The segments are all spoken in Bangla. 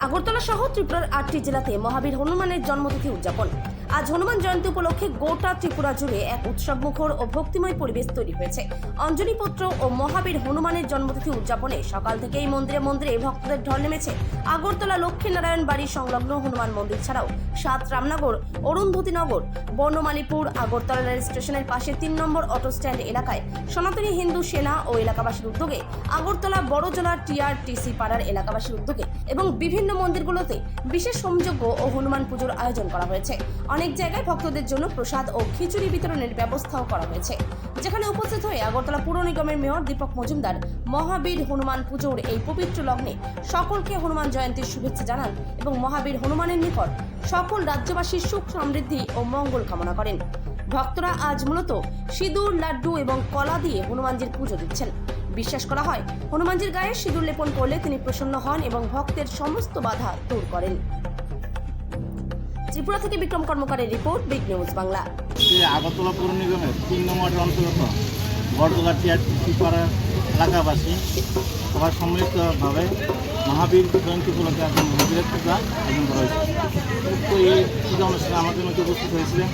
আগরতলা সহ ত্রিপুরার 8টি জেলাতে মহাবীর হনুমানের জন্মতিথি উদযাপন। আজ হনুমান জয়ন্তী উপলক্ষে গোটা ত্রিপুরা জুড়ে এক উৎসবমুখর ও ভক্তিময় পরিবেশ তৈরি হয়েছে। অঞ্জনীপত্র ও মহাবীর হনুমানের জন্মতিথি উদযাপনে সকাল থেকেই মন্দিরে মন্দিরে ভক্তদের ঢল নেমেছে। আগরতলা লক্ষ্মীনারায়ণ বাড়ি সংলগ্ন হনুমান মন্দির ছাড়াও সাত রামনগর, অরুন্ধতিনগর, বর্ণমালীপুর, আগরতলা রেল স্টেশনের পাশে 3 নম্বর অটো স্ট্যান্ড এলাকায় সনাতনী হিন্দু সেনা ও এলাকাবাসীর উদ্যোগে, আগরতলা বড়জলা টিআরটিসি পাড়ার এলাকাবাসীর উদ্যোগে এবং বিভিন্ন মন্দিরগুলোতে বিশেষ হোমযজ্ঞ ও হনুমান পুজোর আয়োজন করা হয়েছে। অনেক জায়গায় ভক্তদের জন্য প্রসাদ ও খিচুড়ি বিতরণের ব্যবস্থাও করা হয়েছে, যেখানে উপস্থিত হয়ে আগরতলা পুর নিগমের মেয়র দীপক মজুমদার মহাবীর হনুমান পুজোর এই পবিত্র লগ্নে সকলকে হনুমান জয়ন্তীর শুভেচ্ছা জানান এবং মহাবীর হনুমানের নিকট সকল রাজ্যবাসীর সুখ সমৃদ্ধি ও মঙ্গল কামনা করেন। ভক্তরা আজ মূলত সিঁদুর, লাড্ডু এবং কলা দিয়ে হনুমানজির পুজো দিচ্ছেন। বিশ্বাস করা হয় হনুমানজির গায়ে সিঁদুর লেপন করলে তিনি প্রসন্ন হন এবং ভক্তের সমস্ত বাধা দূর করেন। ত্রিপুরা থেকে বিক্রম কর্মকারের report, big news Bangla. Agartala পৌর নিগমের 3 নম্বর অন্তর্গত বড়জলা টিআরটিসি পাড়ার এলাকাবাসী সবাই সম্মিলিতভাবে মহাবীর জয়ন্তী উপলক্ষে একজন মহাবীরের পূজা আয়োজন করা হয়েছে। তো এই পূজা অনুষ্ঠানে আমাদের মধ্যে উপস্থিত হয়েছিলেন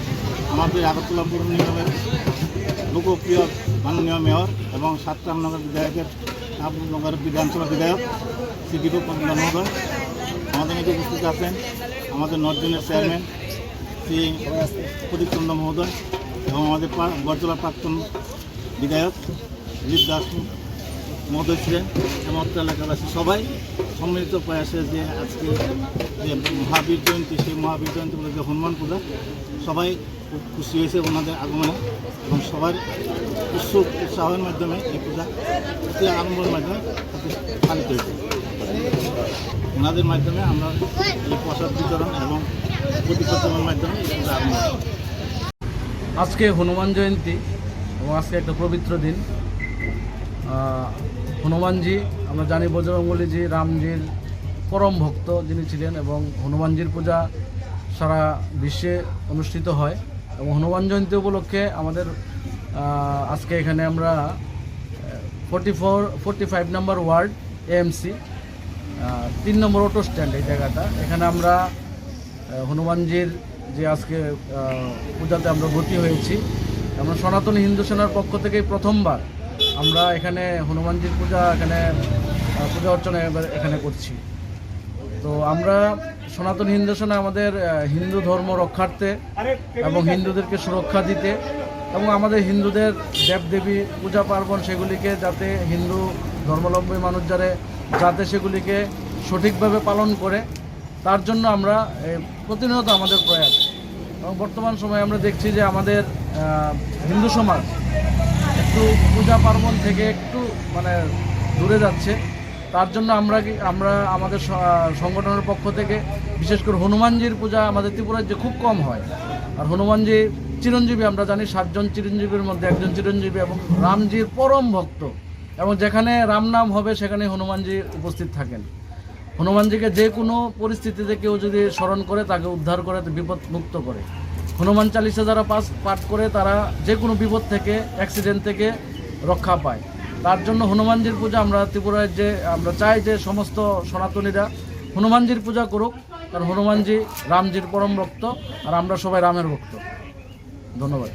আমাদের আগরতলা পৌর নিগমের লোকপ্রিয় মাননীয় মেয়র এবং 7 রামনগর বিধায়কের নগর বিধানসভা বিধায়ক শ্রী দীপক মজুমদার মহোদয়। আমাদের মধ্যে উপস্থিত আছেন আমাদের নর্থ জোনের চেয়ারম্যান শ্রী প্রদীপ চন্দ্র মহোদয় এবং আমাদের বড়জলা প্রাক্তন বিধায়ক দিলীপ দাস মহোদয় ছিলেন এবং এলাকাবাসী সবাই সম্মিলিত প্রয়াসে যে আজকে যে মহাবীর জয়ন্তী, সেই মহাবীর জয়ন্তী বলে যে হনুমান পূজা, সবাই খুব খুশি হয়েছে ওনাদের আগমনে এবং সবার উৎসাহের মাধ্যমে এই পূজা অতি আড়ম্বরের মাধ্যমে পালিত হয়েছে। ওনাদের মাধ্যমে আমরা এই প্রসাদ বিতরণ এবং প্রতিপত্তনের মাধ্যমে এই পূজা আরম্ভ। আজকে হনুমান জয়ন্তী এবং আজকে একটা পবিত্র দিন। হনুমানজি আমরা জানি বজরঙ্গবলীজি রামজির পরম ভক্ত যিনি ছিলেন এবং হনুমানজির পূজা সারা বিশ্বে অনুষ্ঠিত হয় এবং হনুমান জয়ন্তী উপলক্ষে আমাদের আজকে এখানে আমরা 45 নম্বর ওয়ার্ড এএমসি 3 নম্বর অটো স্ট্যান্ড, এই জায়গাটা, এখানে আমরা হনুমানজির যে আজকে পূজাতে আমরা ভর্তি হয়েছি। আমরা সনাতনী হিন্দু সেনার পক্ষ থেকে প্রথমবার আমরা এখানে হনুমানজির পূজা পূজা অর্চনা এখানে করছি। তো আমরা সনাতনী হিন্দু সেনা আমাদের হিন্দু ধর্ম রক্ষার্থে এবং হিন্দুদেরকে সুরক্ষা দিতে এবং আমাদের হিন্দুদের দেবদেবী পূজা পার্বণ সেগুলিকে যাতে হিন্দু ধর্মাবলম্বী মানুষ যাতে সেগুলিকে সঠিকভাবে পালন করে, তার জন্য আমরা প্রতিনিয়ত আমাদের প্রয়াস। এবং বর্তমান সময়ে আমরা দেখছি যে আমাদের হিন্দু সমাজ একটু পূজা পার্বণ থেকে একটু দূরে যাচ্ছে। তার জন্য আমরা আমাদের সংগঠনের পক্ষ থেকে বিশেষ করে হনুমানজির পূজা আমাদের ত্রিপুরায় যে খুব কম হয়। আর হনুমানজি চিরঞ্জীবী, আমরা জানি 7 জন চিরঞ্জীবীর মধ্যে একজন চিরঞ্জীবী এবং রামজির পরম ভক্ত, এবং যেখানে রাম নাম হবে সেখানে হনুমানজি উপস্থিত থাকেন। হনুমানজিকে যে কোনো পরিস্থিতিতে কেউ যদি স্মরণ করে তাকে উদ্ধার করে, বিপদ মুক্ত করে। হনুমান চালিসা যারা পাঠ করে তারা যে কোনো বিপদ থেকে, অ্যাক্সিডেন্ট থেকে রক্ষা পায়। তার জন্য হনুমানজির পূজা আমরা ত্রিপুরায় আমরা চাই যে সমস্ত সনাতনীরা হনুমানজির পূজা করুক, কারণ হনুমানজি রামজির পরম ভক্ত আর আমরা সবাই রামের ভক্ত। ধন্যবাদ।